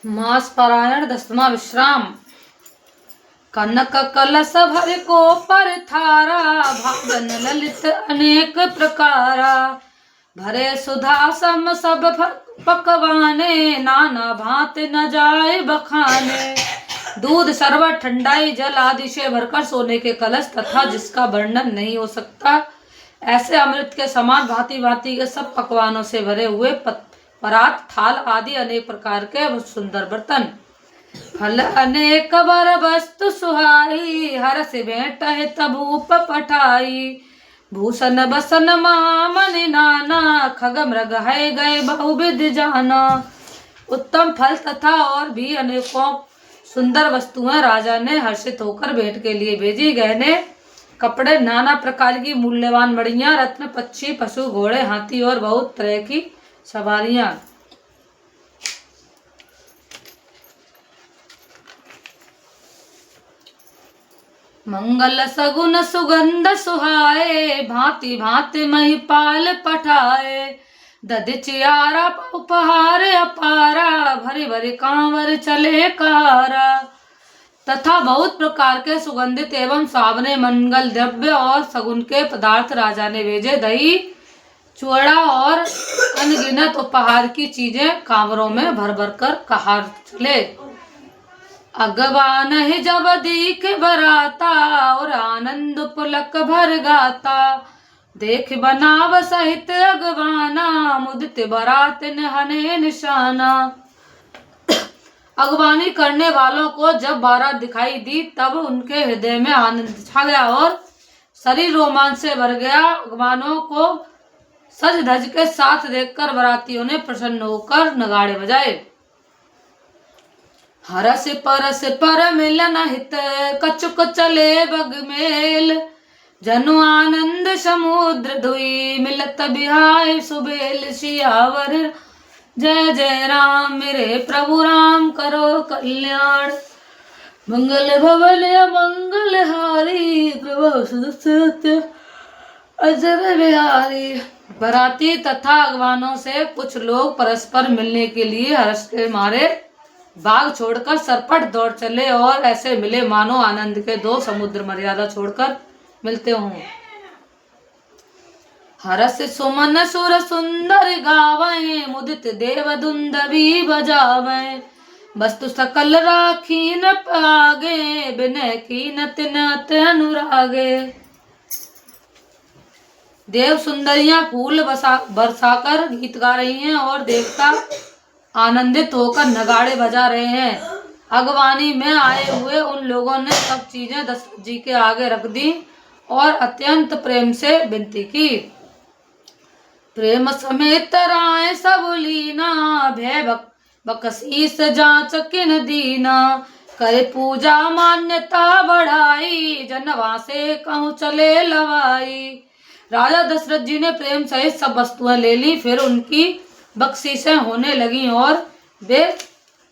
मास पारायण 10वां विश्राम। कनक कलश भर को पर थारा, भाजन ललित अनेक प्रकारा। भरे सुधा सम सब पकवाने, नाना भांत न जाए बखाने। दूध शरबत ठंडाई जल आदि से भरकर सोने के कलश तथा जिसका वर्णन नहीं हो सकता ऐसे अमृत के समान भांति भांति के सब पकवानों से भरे हुए परात थाल आदि अनेक प्रकार के सुंदर बर्तन। फल अनेक बर वस्तु सुहाई, हर से भेंट है तबूप पठाई। भूषण बसन मामन नाना, खग मृग है गए बहुविध जाना। उत्तम फल तथा और भी अनेकों सुंदर वस्तुएं राजा ने हर्षित होकर भेंट के लिए भेजी। गहने कपड़े, नाना प्रकार की मूल्यवान मणियां, रत्न, पक्षी, पशु, घोड़े, हाथी और बहुत तरह की सवारियां। मंगल सगुन सुगंध सुहाए, भांति भांति महिपाल पठाए। दधि चियारा उपहार अपारा, भरी भरी कांवर चले कारा। तथा बहुत प्रकार के सुगंधित एवं सावने मंगल द्रव्य और सगुन के पदार्थ राजा ने भेजे। दही, चूड़ा और अनगिनत उपहार की चीजें कांवरों में भर भर कर कहार चले। अगवान ही जब दीख बराता, और आनंद पुलक भर गाता। देख बनाव सहित अगवाना, मुदित बरात हने निशाना। अगवानी करने वालों को जब बारात दिखाई दी तब उनके हृदय में आनंद छा गया और शरीर रोमांच से भर गया। अगवानों को सज धज के साथ देखकर बारातियों ने प्रसन्न होकर नगाड़े बजाए। हरस पर मिलन हित, कछुक चले बग मेल। जनु आनंद समुद्र धुई, मिलत बिहाय सुबेल। सियावर जय जय राम, मेरे प्रभु राम करो कल्याण। मंगल भवन मंगल हारी, प्रभु सत्य अजर बिहारी। बाराती तथा अगवानों से कुछ लोग परस्पर मिलने के लिए हर्ष के मारे बाग छोड़कर सरपट दौड़ चले और ऐसे मिले मानो आनंद के दो समुद्र मर्यादा छोड़कर मिलते हों। हरस सुमन सुर सुंदर गावें, मुदित देव दुंदवी बजावें। वस्तु सकल राखी न पागे, बिनय कीन तिनत अनुरागे। देव सुंदरियां फूल बरसाकर गीत गा रही हैं और देवता आनंदित होकर नगाड़े बजा रहे हैं। अगवानी में आए हुए उन लोगों ने सब चीजें दशरथ जी के आगे रख दी और अत्यंत प्रेम से विनती की। प्रेम समेत राय सब लीना, भय बकसीस जांच किन दीना। करे पूजा मान्यता बढ़ाई, जनवा से कहूँ चले लवाई। राजा दशरथ जी ने प्रेम सहित सब वस्तुएं ले ली। फिर उनकी बख्शीशें होने लगी और वे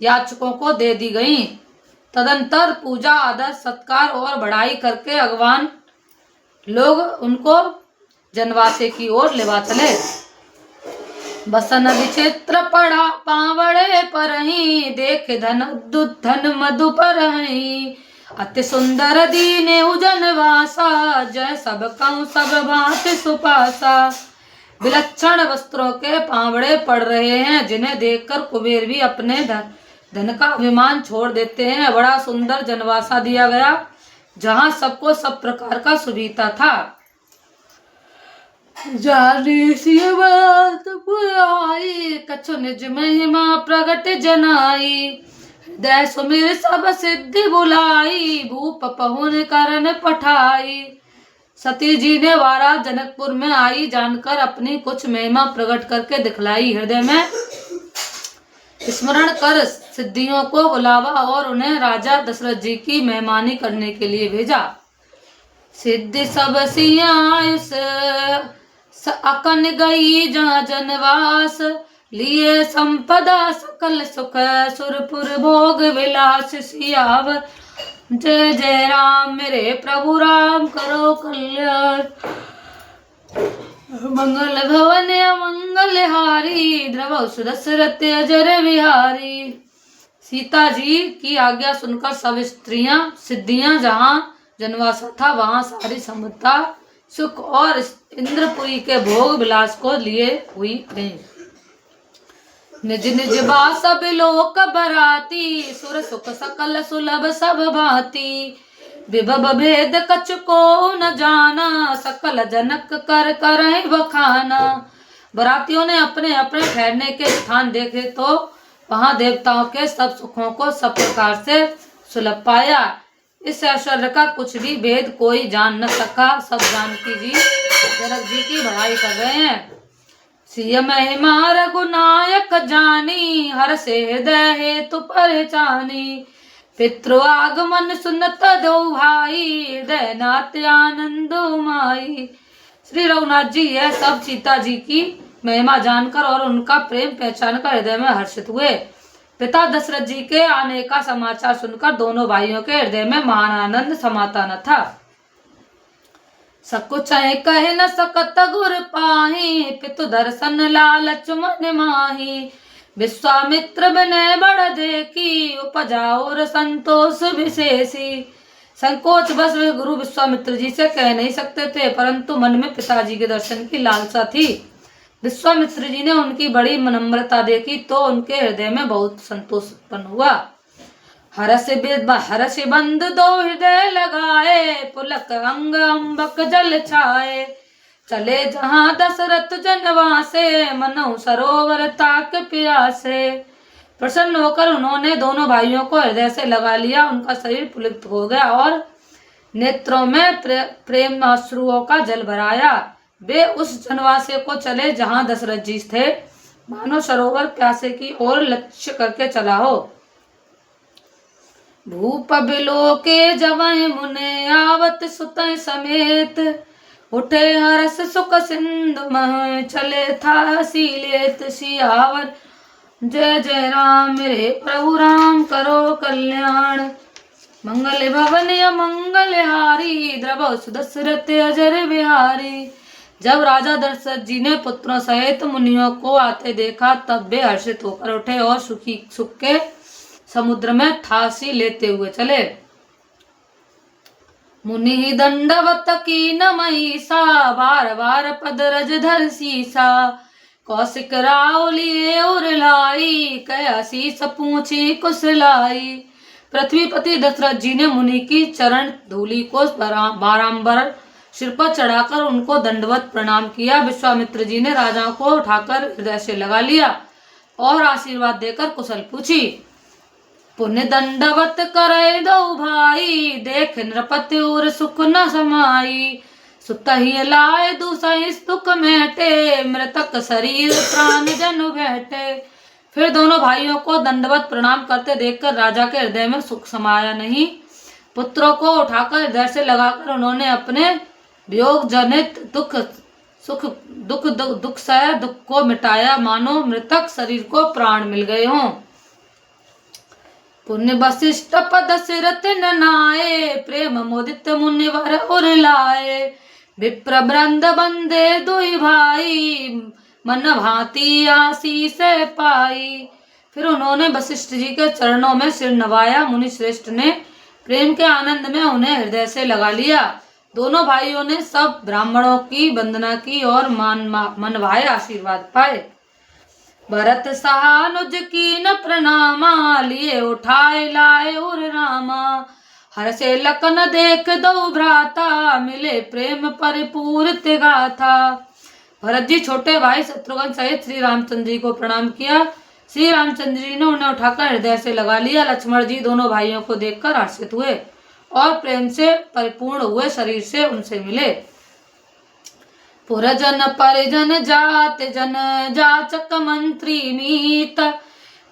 याचकों को दे दी गईं। तदंतर पूजा, आदर, सत्कार और बढ़ाई करके अगवान लोग उनको जनवासे की ओर लेवा चले। बसन विचित्र पड़ा पावड़े परही, देख धन मधु परही। अति सुंदर दीने जनवासा, जय सब कहूँ सब भांत सुपासा। विलक्षण वस्त्रों के पावड़े पड़ रहे हैं, जिन्हें देखकर कुबेर भी अपने धन का अभिमान छोड़ देते हैं। बड़ा सुंदर जनवासा दिया गया, जहाँ सबको सब प्रकार का सुविधा था। जानी सी बात पुराई, कछु निज महिमा प्रगट जनाई। हृदय सुमिर सब सिद्धि बुलाई, भूप पहुन करन पठाई। सती जी ने बारात जनकपुर में आई जानकर अपनी कुछ महिमा प्रकट करके दिखलाई। हृदय में स्मरण कर सिद्धियों को बुलावा और उन्हें राजा दशरथ जी की मेहमानी करने के लिए भेजा। सिद्धि सब सियास अकन गई जहाँ जनवास, लिए संपदा सकल सुख सुरपुर भोग विलास। सियावर जय जय राम, मेरे प्रभु राम करो कल्याण। मंगल भवन मंगल हारी, द्रव सुदशरथ अजर बिहारी। सीता जी की आज्ञा सुनकर सब स्त्रियां सिद्धियां जहां जनवासा था वहां सारी समृद्धता सुख और इंद्रपुरी के भोग विलास को लिए हुई गई। निज निज बास बिलोक बराती सुर सुख सकल सुलभ सब भांति विभव भेद कछ को न जाना सकल जनक कर करहि बखाना। बरातियों ने अपने अपने ठहरने के स्थान देखे तो वहां देवताओं के सब सुखों को सब प्रकार से सुलभ पाया। इस ऐश्वर्य का कुछ भी भेद कोई जान न सका। सब जानकी जी जनक जी की बड़ाई कर रहे हैं। सिय महिमा रघुनायक जानी हर से हृदय हेतु पहचानी पितृ आगमन सुनत दो भाई हृदय नाथ आनंद माई। श्री रघुनाथ जी यह सब सीता जी की महिमा जानकर और उनका प्रेम पहचान कर हृदय में हर्षित हुए। पिता दशरथ जी के आने का समाचार सुनकर दोनों भाइयों के हृदय में महान आनंद समाता न था। सकुच कह न सकत गुर पाही पितु दर्शन लालच मन माही विश्वामित्र बिनय बड़ देखी उपजा और संतोष विशेषी। संकोच बस वे गुरु विश्वामित्र जी से कह नहीं सकते थे परंतु मन में पिताजी के दर्शन की लालसा थी। विश्वामित्र जी ने उनकी बड़ी विनम्रता देखी तो उनके हृदय में बहुत संतोष उत्पन्न हुआ। हरस बंद दो हृदय लगाए पुलक अंग अम्बक जल छाए चले जहां दशरथ जनवासे मनो सरोवर ताक प्यासे। प्रसन्न होकर उन्होंने दोनों भाइयों को हृदय से लगा लिया। उनका शरीर पुलकित हो गया और नेत्रों में प्रेम अश्रुओं का जल भराया। वे उस जनवासे को चले जहां दशरथ जी थे मानो सरोवर प्यासे की ओर लक्ष्य करके चला हो। भूप बिलो के जवै मुने आवत सुतै समेत उठे हरस सुख सिंधु मह चले था सीलेत सियावर जय जय राम मेरे प्रभु राम करो कल्याण। मंगल भवन अमंगल हारी द्रव सुदशरथ अजर बिहारी। जब राजा दशरथ जी ने पुत्रों सहित मुनियों को आते देखा तब वे हर्षित होकर उठे और सुख के समुद्र में ठासी लेते हुए चले। मुनि दंडवत कीन महिषा बार बार पद रज धर सीसा कौशिक राव लिए और लाई कह शीस पूछी कुशलाई। पृथ्वीपति दशरथ जी ने मुनि की चरण धूलि को बारंबार सिर पर चढ़ाकर उनको दंडवत प्रणाम किया। विश्वामित्र जी ने राजा को उठाकर हृदय से लगा लिया और आशीर्वाद देकर कुशल पूछी। पुण्य दंडवत करे दो भाई देख नृपति और सुख न समाई सुतहि लाए दूसहि दुख मेटे मृतक शरीर प्राण जन बैठे। फिर दोनों भाइयों को दंडवत प्रणाम करते देखकर राजा के हृदय में सुख समाया नहीं। पुत्रों को उठाकर हृदय से लगाकर उन्होंने अपने वियोग जनित दुख सह दुख को मिटाया मानो मृतक शरीर को प्राण मिल गए हों। पुण्य वशिष्ठ पद सिरत ननाए प्रेम मुदित मुनिवर उर लाए विप्र वृंद बंदे दुई भाई मन भांति आशीष पाई। फिर उन्होंने वशिष्ठ जी के चरणों में सिर नवाया। मुनि श्रेष्ठ ने प्रेम के आनंद में उन्हें हृदय से लगा लिया। दोनों भाइयों ने सब ब्राह्मणों की वंदना की और मन भाए आशीर्वाद पाए। भरत सहानुज की न प्रणामा लिए उठाए लाए उर रामा हर से लखन देख दो भ्राता मिले प्रेम परिपूर्ण गाथा। भरत जी छोटे भाई शत्रुघ्न सहित श्री रामचंद्र जी को प्रणाम किया। श्री रामचंद्र जी ने उन्हें उठाकर हृदय से लगा लिया। लक्ष्मण जी दोनों भाइयों को देखकर हर्षित हुए और प्रेम से परिपूर्ण हुए शरीर से उनसे मिले। पुरजन परिजन जात जन जाचक मंत्री मीत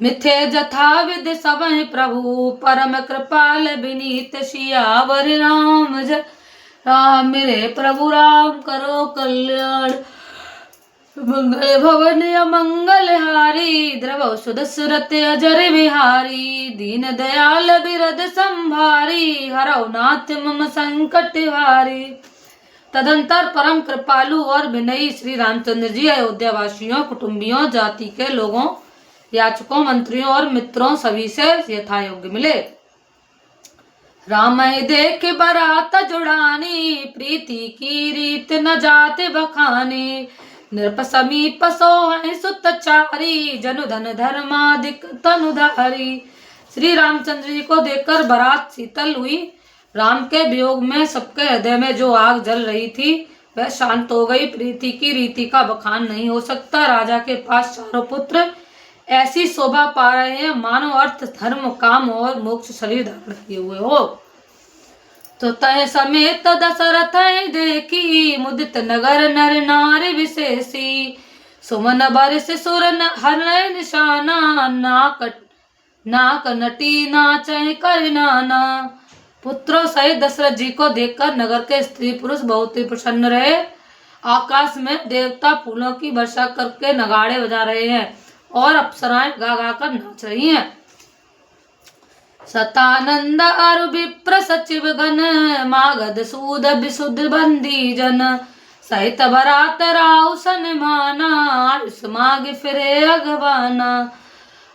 मिथे जथा विद सबहि प्रभु परम कृपाल विनीत सियावर राम जय राम मेरे प्रभु राम करो कल्याण। मंगल भवन अमंगल हारी द्रव सुदशरथ अजर बिहारी दीन दयाल बिरद संभारी हरौ नाथ मम संकट हारी। तदंतर परम कृपालु और विनयी श्री रामचंद्र जी अयोध्या वासियों कुटुंबियों जाति के लोगों याचकों, मंत्रियों और मित्रों सभी से यथा योग्य मिले। राम देख बरात जुड़ानी, प्रीति की रीत न जाते बखानी। नृप समीप सोहै सुतचारी, जनु धन धर्मादिक तनुधारी। श्री रामचंद्र जी को देखकर बारात शीतल हुई। राम के वियोग में सबके हृदय में जो आग जल रही थी वह शांत हो गई। प्रीति की रीति का बखान नहीं हो सकता। राजा के पास चारों पुत्र ऐसी शोभा पा रहे हैं मानो अर्थ, धर्म, काम और मोक्ष शरीर धारण किए हुए हो। तो तय समेत दशरथ देखी, मुदित नगर नर नारी विशेषी। सुमन बरस सुर हर निशाना, नाक नटी नाचै कर नाना। पुत्रों सहित दशरथ जी को देखकर नगर के स्त्री पुरुष बहुत ही प्रसन्न रहे। आकाश में देवता फूलों की वर्षा करके नगाड़े बजा रहे हैं और अप्सराएं गा गा कर नाच रही हैं। सतानंद अरु विप्र सचिव गण, मागध सूद विशुद्ध बंदी जन। सहित बरात राउ सन्माना, आयुष मांग फिरे अगवाना।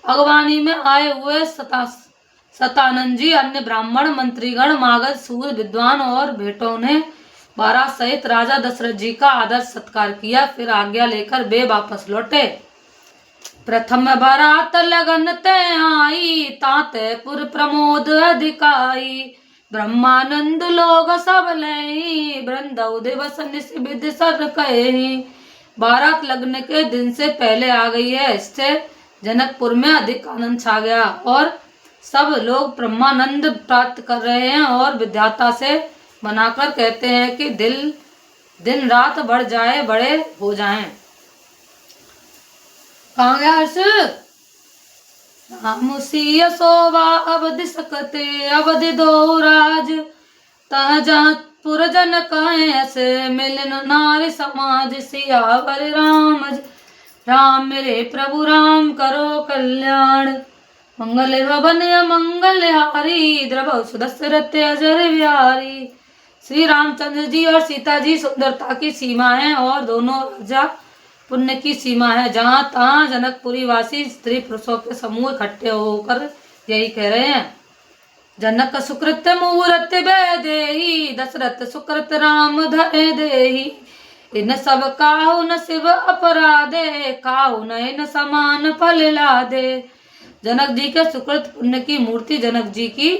अगवानी में आए हुए सतानंद जी, अन्य ब्राह्मण, मंत्रीगण, मागध सूद विद्वान और भेटों ने बारात सहित राजा दशरथ जी का आदर सत्कार किया। फिर आज्ञा लेकर वे वापस लौटे। प्रथम बारात लगन ते आई, ताते पुर प्रमोद अधिकाई। ब्रह्मानंद लोग सब लई, वृंदौ दिवस निस विधि सर कहे। बारात लगने के दिन से पहले आ गई है, इससे जनकपुर में अधिक आनंद छा गया और सब लोग ब्रह्मानंद प्राप्त कर रहे हैं और विद्याता से मनाकर कहते हैं कि दिन रात बढ़ जाए, बड़े हो जाएं। कहाँ गया हर्ष? राम सिय शोभा अवधि सकते, अवधि दो राज। तह जहाँ पुरजन कहे ऐसे, मिलन नारी समाज। सियावर राम मेरे प्रभु राम, करो कल्याण। मंगल भवन मंगल हारी, द्रव सुदशरथ अजर बिहारी। श्री रामचंद्र जी और सीता जी सुंदरता की सीमा है और दोनों राजा पुण्य की सीमा है। जहाँ तहाँ जनकपुरी वासी स्त्री पुरुषों के समूह इकट्ठे होकर यही कह रहे हैं। जनक सुकृत मुहूर्त देही, दशरथ सुकृत राम धरे देही। इन सब काहु न शिव अपराधे, काहु न इन समान फल लादे। जनक जी के सुकृत पुण्य की मूर्ति जनक जी की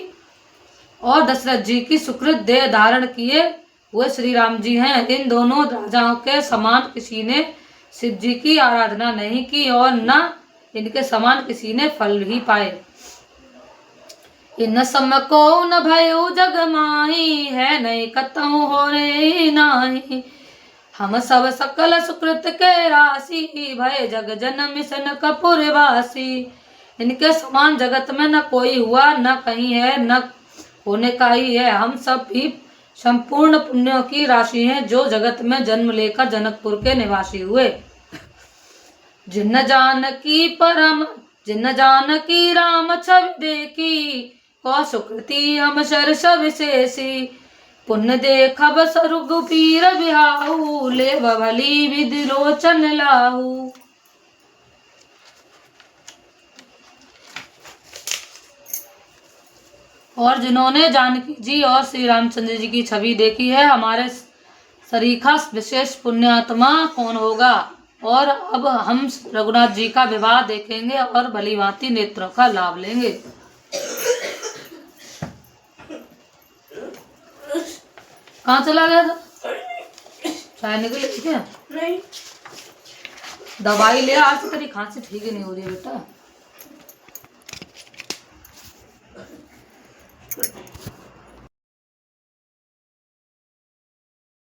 और दशरथ जी की सुकृत देह धारण किए हुए श्री राम जी हैं। इन दोनों राजाओं के समान किसी ने शिव जी की आराधना नहीं की और न इनके समान किसी ने फल ही पाए। इन सम को न भयो जग माही, है नहीं कतहु हो रे नाही। हम सब सकल सुकृत के राशि, भय जग जन मिशन कपूरवासी। इनके समान जगत में न कोई हुआ, न कहीं है, न होने का ही है। हम सब भी संपूर्ण पुण्यों की राशि हैं जो जगत में जन्म लेकर जनकपुर के निवासी हुए। जिन जानकी राम छवि देखी, कौ सुकृति हम सरस विशेषी। पुण्य देखब रघुपीर बिहाऊ, लेव भली विधि लोचन लाहू। और जिन्होंने जानकी जी और श्री रामचंद्र जी की छवि देखी है, हमारे सरीखा विशेष पुण्यात्मा कौन होगा। और अब हम रघुनाथ जी का विवाह देखेंगे और भली भांति नेत्रों का लाभ लेंगे। कहाँ चला गया था? चाय निकल क्या? नहीं। दवाई ले, आज तेरी खांसी ठीक ही नहीं हो रही है बेटा।